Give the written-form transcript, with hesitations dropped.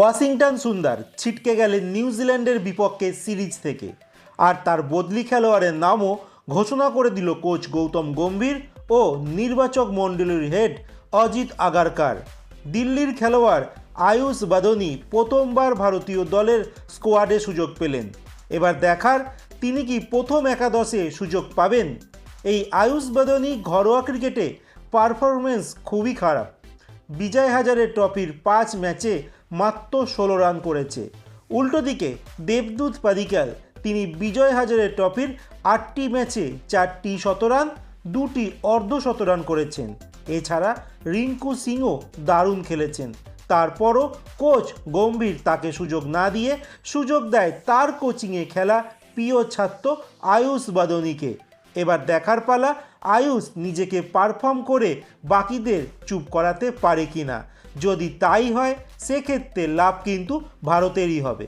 Washington সুন্দর ছিটকে গেলেন নিউজিল্যান্ডের বিপক্ষে সিরিজ থেকে, আর তার বদলি খেলোয়াড়ের নামও ঘোষণা করে দিল কোচ গৌতম গম্ভীর ও নির্বাচক মণ্ডলীর হেড অজিত আগারকার। দিল্লির খেলোয়াড় আয়ুষ বাদনি প্রথমবার ভারতীয় দলের স্কোয়াডে সুযোগ পেলেন। এবার দেখার তিনি কি প্রথম একাদশে সুযোগ পাবেন। এই আয়ুষ বাদনি ঘরোয়া ক্রিকেটে পারফরমেন্স খুবই খারাপ। বিজয় হাজারে ট্রফির 5 ম্যাচে মাত্র 16 রান করেছে। উল্টো দিকে দেবদূত পাদিক্কাল তিনি বিজয় হাজারে ট্রফির 8টি ম্যাচে 4টি শতরান 2টি অর্ধশতরান করেছেন। এছাড়া রিঙ্কু সিংও দারুণ খেলেছেন। তারপরও কোচ গম্ভীর তাকে সুযোগ না দিয়ে সুযোগ দেয় তার কোচিংয়ে খেলা প্রিয় ছাত্র আয়ুষ বাদনিকে। এবার দেখার পালা আয়ুষ নিজেকে পারফর্ম করে বাকিদের চুপ করাতে পারে কিনা। যদি তাই হয় সেক্ষেত্রে লাভ কিন্তু ভারতেরই হবে।